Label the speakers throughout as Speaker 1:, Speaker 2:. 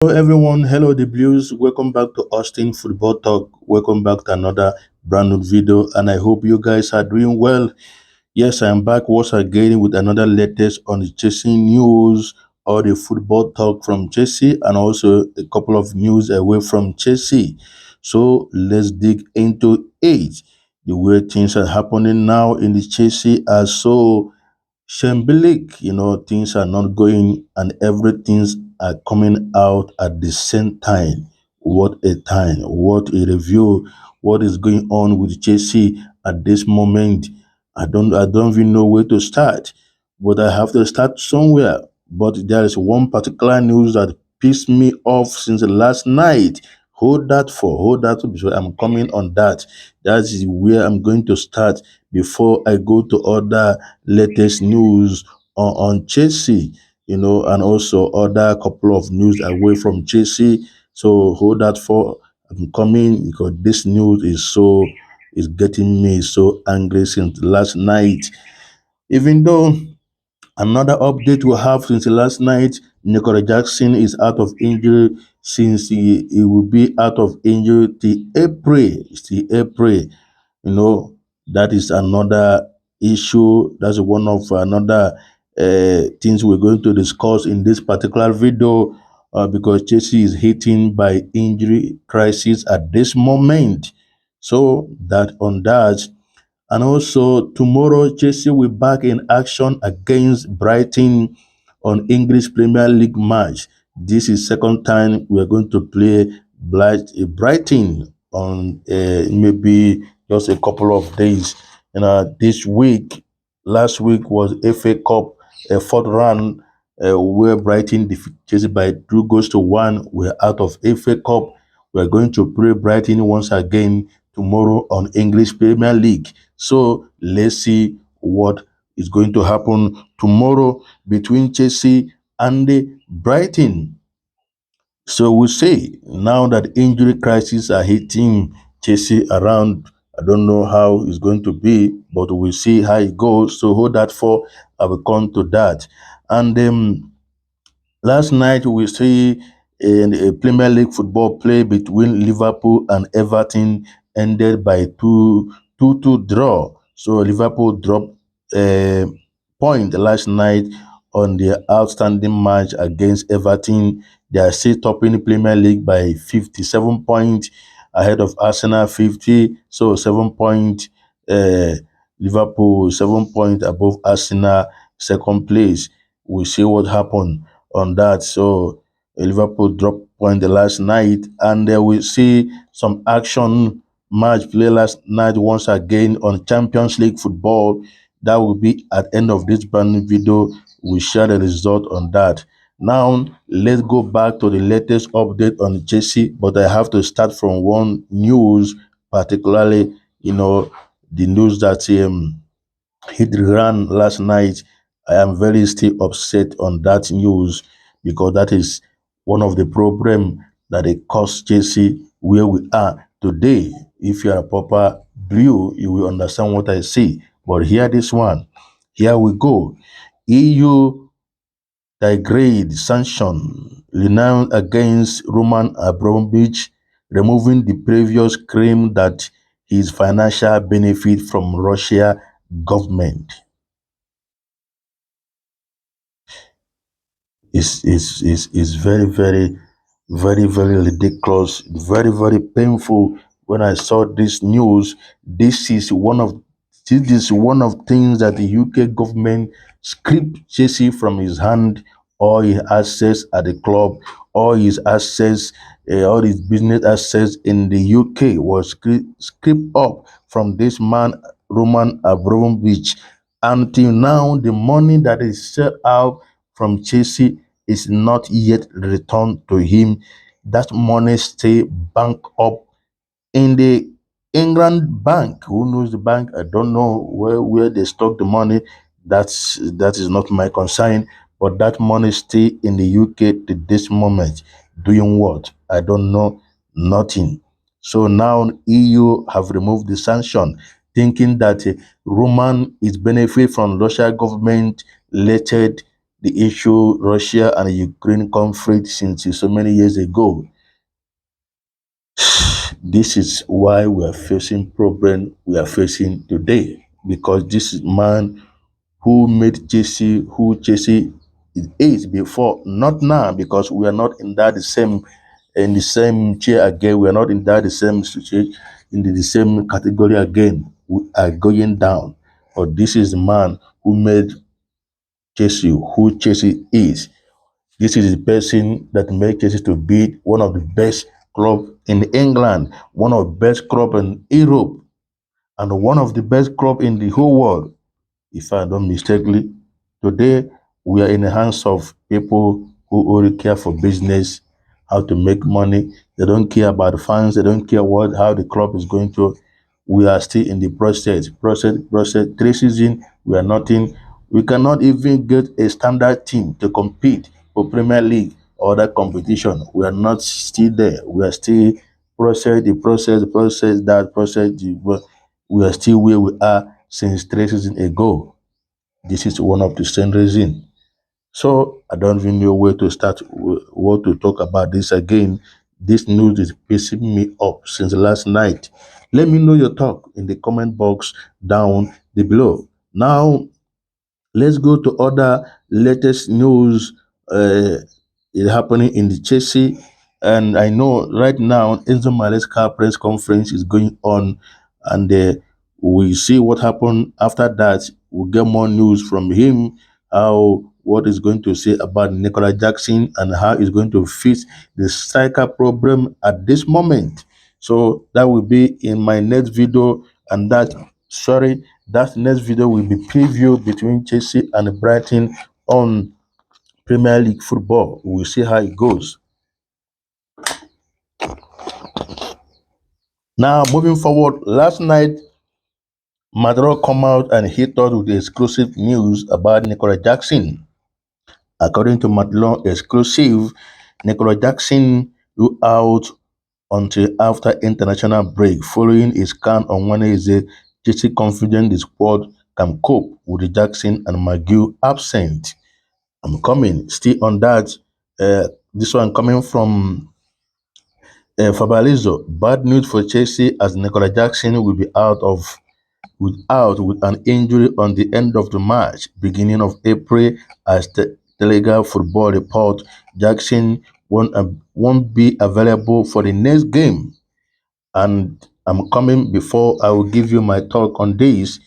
Speaker 1: Hello everyone, hello the Blues. Welcome back to Austin Football Talk. Welcome back to another brand new video, and I hope you guys are doing well. Yes, I am back once again with another latest on the Chelsea news or the football talk from Chelsea, and also a couple of news away from Chelsea. So let's dig into it. The way things are happening now in the Chelsea are so shambolic, things are not going and everything's are coming out at the same time. What a time, what a review, what is going on with Chelsea at this moment. I don't even know where to start, but I have to start somewhere. But there is one particular news that pissed me off since last night. Hold that because I'm coming on that. That is where I'm going to start before I go to other latest news on Chelsea, and also other couple of news away from Chelsea. So hold that for I'm coming because this news is getting me so angry since last night. Even though another update we have since last night, Nicolas Jackson is out of injury since he will be out of injury till April. Till April. You know, that is another issue. That's one of another things we're going to discuss in this particular video because Chelsea is hitting by injury crisis at this moment. So that on that, and also tomorrow, Chelsea will back in action against Brighton on English Premier League match. This is second time we are going to play Brighton on maybe just a couple of days. This week, last week was FA Cup, a fourth round where Brighton defeated Chelsea by 2 goals to 1. We're out of FA Cup. We're going to play Brighton once again tomorrow on English Premier League. So let's see what is going to happen tomorrow between Chelsea and the Brighton. So we say now that injury crises are hitting Chelsea around. I don't know how it's going to be, but we'll see how it goes. So hold that for I will come to that. And last night we see a Premier League football play between Liverpool and Everton ended by 2-2 draw. So Liverpool dropped a point last night on their outstanding match against Everton. They are still topping the Premier League by 57 points ahead of Arsenal 50. So 7 point Liverpool 7 point above Arsenal second place. We'll see what happened on that. So Liverpool dropped point the last night, and we see some action match play last night once again on Champions League football. That will be at end of this brand new video. We share the result on that. Now let's go back to the latest update on Chelsea, but I have to start from one news, particularly the news that hit the ground last night. I am very still upset on that news because that is one of the problem that it cost Chelsea where we are today. If you are a proper blue, you will understand what I say. But here this one, here we go. EU degrade sanction renounced against Roman Abramovich, removing the previous claim that his financial benefit from Russia government. Is very ridiculous, very painful. When I saw this news, this is one of this is one of things that the UK government stripped Chelsea from his hand, all his assets at the club, all his business assets in the UK was stripped up from this man Roman Abramovich. Until now, the money that is set out from Chelsea is not yet returned to him. That money stay bank up in the England bank. Who knows the bank? I don't know where they stock the money. That is not my concern. But that money stay in the UK to this moment. Doing what? I don't know. Nothing. So now EU have removed the sanction, thinking that Roman is benefit from Russia government related the issue Russia and Ukraine conflict since so many years ago. This is why we are facing problem we are facing today, because this is man who made Chelsea who Chelsea is before, not now, because we are not in the same chair again. We are not in that the same situation in the same category again. We are going down. But this is the man who made Chelsea who Chelsea is. This is the person that made Chelsea to be one of the best club in England, one of the best club in Europe, and one of the best club in the whole world, if I don't mistakenly. Today, we are in the hands of people who only care for business, how to make money. They don't care about the fans. They don't care how the club is going to. We are still in the process. 3 seasons, we are nothing. We cannot even get a standard team to compete for Premier League or other competition. We are not still there. We are still process. We are still where we are since 3 seasons ago. This is one of the same reason. So I don't even know where to start, what to talk about this again. This news is pissing me up since last night. Let me know your talk in the comment box down below. Now let's go to other latest news. It happening in the Chelsea, and I know right now Enzo Maresca press conference is going on, and we see what happened after that. We'll get more news from him, how what is going to say about Nicolas Jackson and how he's going to fix the striker problem at this moment. So that will be in my next video, and that next video will be preview between Chelsea and Brighton on Premier League football. We'll see how it goes. Now, moving forward, last night, Maduro come out and hit us with exclusive news about Nicolas Jackson. According to Maduro exclusive, Nicolas Jackson ruled out until after international break. Following his scan on Wednesday, Chelsea confident the squad can cope with the Jackson and McGill absent. I'm coming still on that. This one coming from Fabrizio. Bad news for Chelsea as Nicolas Jackson will be out with an injury on the end of the match, beginning of April, as the Telegraph Football report. Jackson won't be available for the next game, and I'm coming before I will give you my talk on this.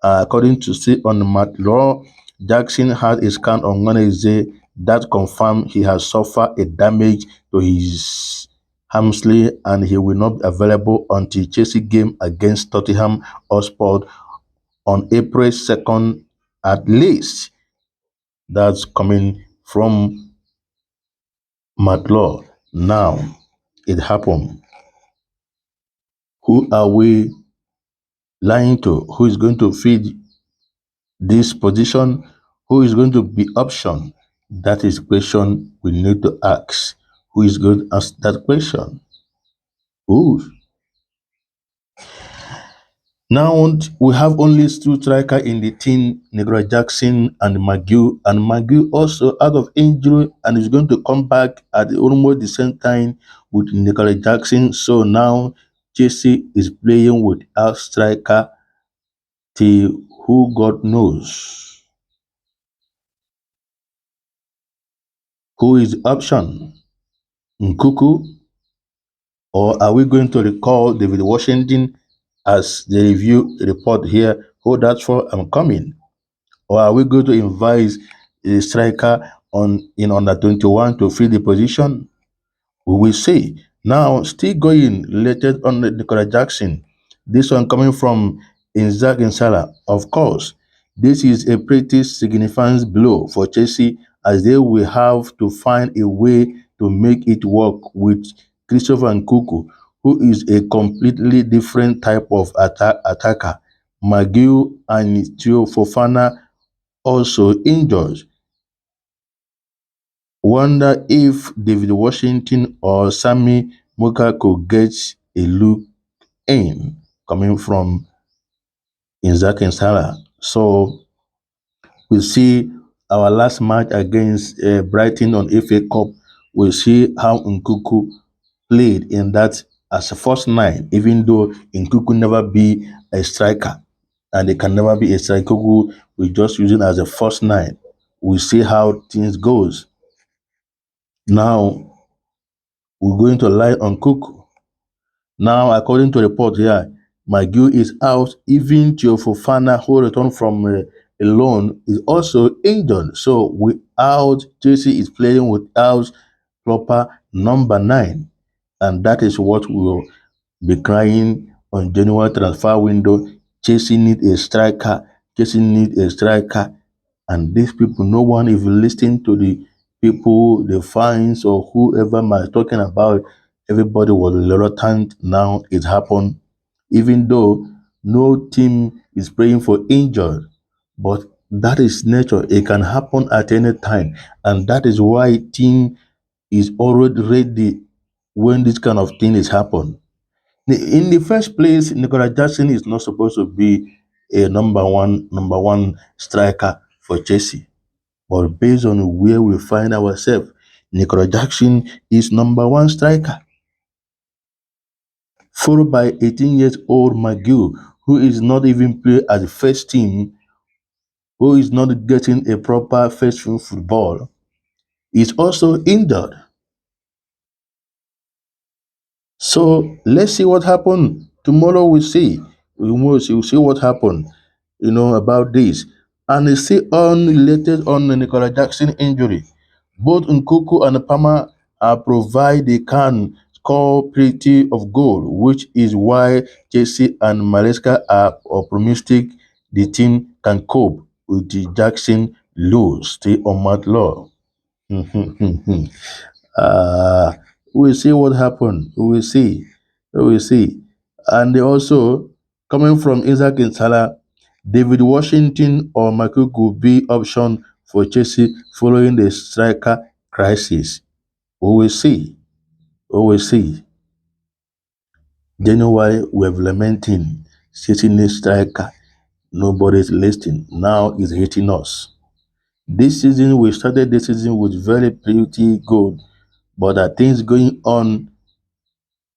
Speaker 1: According to see on Matt Law, Jackson had a scan on Wednesday that confirmed he has suffered a damage to his hamstring and he will not be available until Chelsea game against Tottenham Hotspur on April 2nd at least. That's coming from Matt Law. Now, it happened. Who are we lying to? Who is going to feed this position? Who is going to be option? That is question we need to ask. Who is going to ask that question? Who? Now we have only two strikers in the team, Nicolas Jackson and McGill. And McGill also out of injury and is going to come back at almost the same time with Nicolas Jackson. So now Chelsea is playing without striker till who God knows. Who is the option? Nkuku? Or are we going to recall David Washington as the review report here? Hold that for I'm coming. Or are we going to invite a striker on in under 21 to fill the position? We will see. Now, still going related on Nicolas Jackson. This one coming from Inzaghi Insala. Of course, this is a pretty significant blow for Chelsea as they will have to find a way to make it work with Christopher Nkuku, who is a completely different type of attacker. McGill and Theo Fofana also injured. Wonder if David Washington or Sammy Muka could get a look in coming from Inzaghi Salah. So we'll see our last match against Brighton on FA Cup, we see how Nkuku played in that as a first nine, even though Nkuku never be a striker, and he can never be a striker. Nkuku we just use it as a first nine. We see how things goes. Now we're going to rely on Nkuku. Now, according to report here, Maguire is out. Even Tio Fofana, who returned from a loan, is also injured. So without Chelsea is playing without proper number nine, and that is what we will be crying on January transfer window. Chelsea need a striker. Chelsea need a striker. And these people, no one is listening to the people, the fans, or whoever might talking about. Everybody was reluctant. Now it happened, even though no team is praying for injured. But that is nature. It can happen at any time, and that is why team is already ready when this kind of thing is happen. In the first place, Nicolas Jackson is not supposed to be a number one striker for Chelsea. But based on where we find ourselves, Nicolas Jackson is number one striker, followed by 18 years old McGill, who is not even play at the first team, who is not getting a proper first team football, is also injured. So let's see what happened. Tomorrow we'll see. We'll see what happened, about this. And it's still unrelated on the Nicolas Jackson injury. Both Nkuku and Palmer are provide they can score plenty of goal, which is why Chelsea and Maresca are optimistic the team can cope with the Jackson loss. Stay on mat law. uh, we'll see what happened. We will see. We will see. And they also, coming from Isaac Insala, David Washington or Michael could be option for Chelsea following the striker crisis. We will see. We will see. January, we're lamenting Chelsea needs striker. Nobody's listening. Now it's hitting us. This season, we started this season with very pretty good, but are things going on,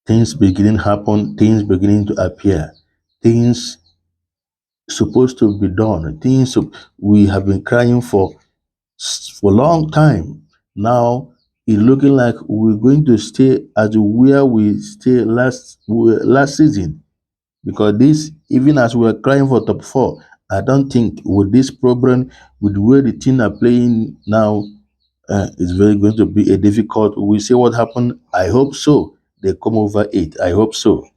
Speaker 1: things beginning happen, things beginning to appear, things supposed to be done, we have been crying for a long time. Now it's looking like we're going to stay as where we stay last season, because this, even as we're crying for top four, I don't think with this problem, with the way the team are playing now, it's very going to be a difficult. We see what happened. I hope so. They come over it. I hope so.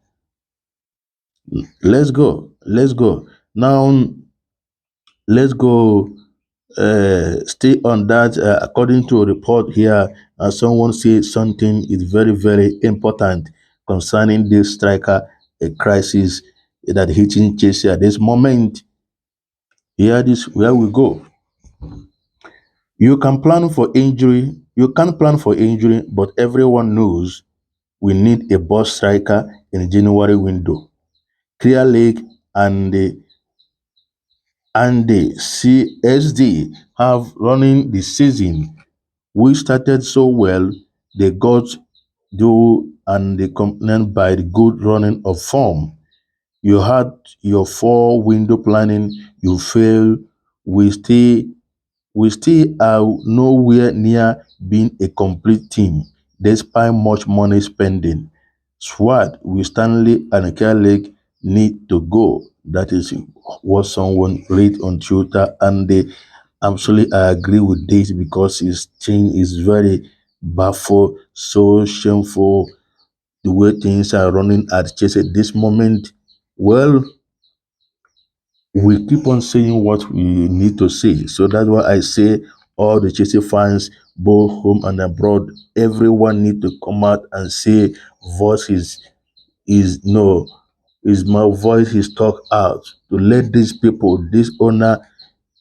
Speaker 1: Let's go. Let's go. Now, let's go. Stay on that. According to a report here, someone said something is very, very important concerning this striker, a crisis that hitting Chelsea at this moment. Here, this where we go. You can plan for injury. You can plan for injury, but everyone knows we need a boss striker in the January window. Clear Lake and the CSD have running the season. We started so well, they got do and they complained by the good running of form. You had your four window planning, you fail. We still we still are nowhere near being a complete team, despite much money spending. Swat with Stanley and Kerlake need to go. That is what someone read on Twitter, and they absolutely I agree with this because his thing is very baffled, so shameful the way things are running at Chelsea at this moment. Well, we keep on saying what we need to say. So that's why I say all the Chelsea fans, both home and abroad, everyone need to come out and say voice is no is my voice is talk out to let these people, this owner,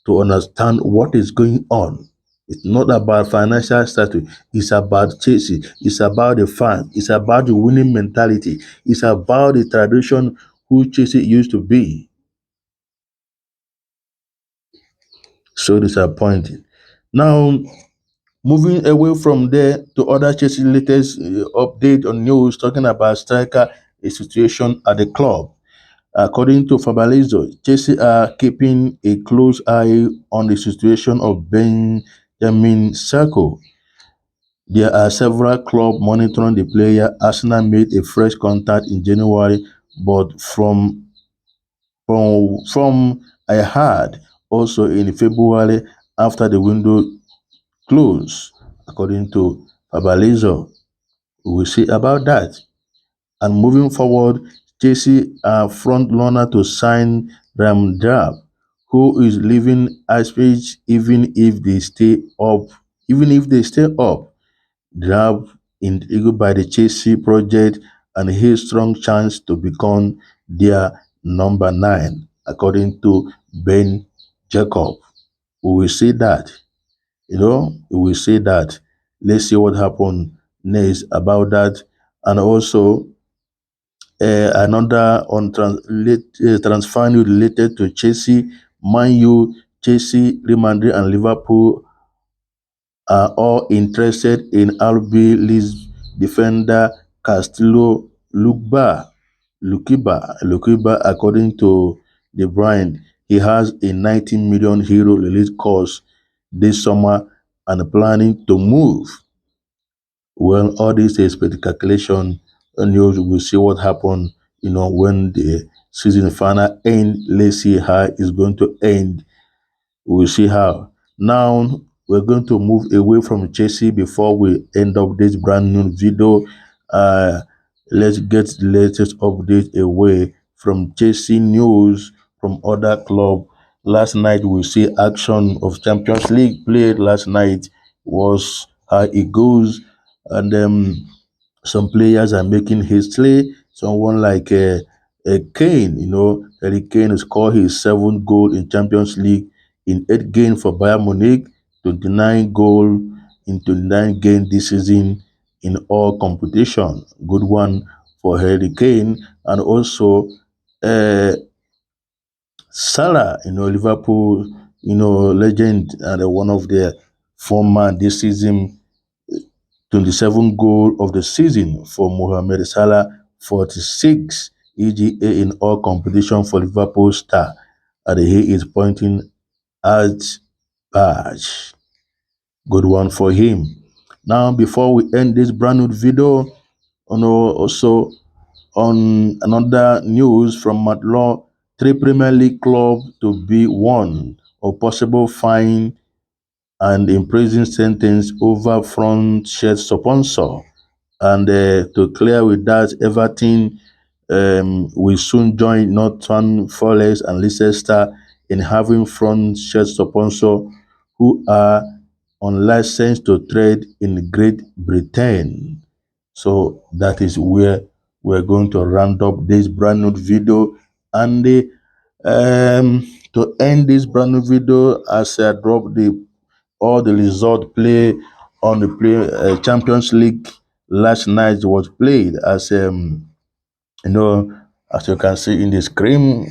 Speaker 1: to understand what is going on. It's not about financial status. It's about Chelsea. It's about the fans. It's about the winning mentality. It's about the tradition who Chelsea used to be. So disappointing. Now, moving away from there to other Chelsea latest update on news talking about striker a situation at the club. According to Fabrizio, Chelsea are keeping a close eye on the situation of Benjamin Sako. There are several clubs monitoring the player. Arsenal made a fresh contact in January, but from I heard also in February after the window closed. According to Fabrizio, we will see about that. And moving forward, Chelsea are front runner to sign Ramsdale, who is leaving Ipswich even if they stay up. Drab intrigued by the Chelsea project and his strong chance to become their number nine, according to Ben Jacob. We will see that. We will see that. Let's see what happens next about that. And also, another transfer news related to Chelsea, Man U, Chelsea, Real Madrid, and Liverpool are all interested in RB Leeds defender Castillo Lukiba, according to the brand. He has a 90 million euro release cost this summer and planning to move. Well, all this is calculation and you will see what happen, when the season final end. Let's see how it's going to end. We'll see how. Now we're going to move away from Chelsea before we end up this brand new video. Uh, let's get the latest update away from Chelsea news from other club. Last night we see action of Champions League played last night was how it goes, and some players are making history. Someone like Kane, Harry Kane scored his seventh goal in Champions League in 8 games for Bayern Munich, 29 goal in 29 games this season in all competition. Good one for Harry Kane. And also uh, Salah, Liverpool, legend and one of their former this season 27 goal of the season for Mohamed Salah, 46 EGA in all competition for Liverpool star. And he is pointing at badge. Good one for him. Now, before we end this brand new video, also on another news from Matlaw, three Premier League clubs to be warned of possible fine and imprisonment sentence over front shirt sponsor. And to clear with that, Everton will soon join Northern Forest and Leicester in having front shirt sponsor who are unlicensed to trade in Great Britain. So that is where we're going to round up this brand new video. And to end this brand new video, as I drop all the result play on the Champions League last night was played as you know as you can see in the screen,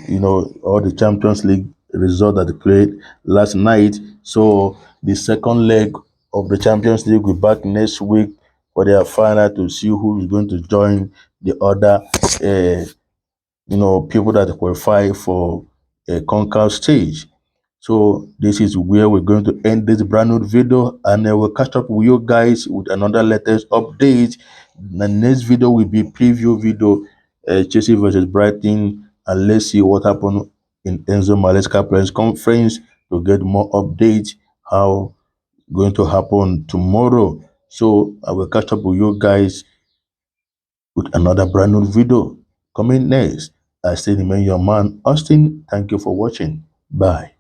Speaker 1: all the Champions League result that they played last night. So the second leg of the Champions League will be back next week for their final to see who is going to join the other people that qualify for a conquer stage. So this is where we're going to end this brand new video, and we'll catch up with you guys with another latest update. The next video will be preview video, Chelsea versus Brighton, and let's see what happened in Enzo Maresca press conference to get more updates how going to happen tomorrow. So I will catch up with you guys with another brand new video coming next. I still remain your man, Austin. Thank you for watching. Bye.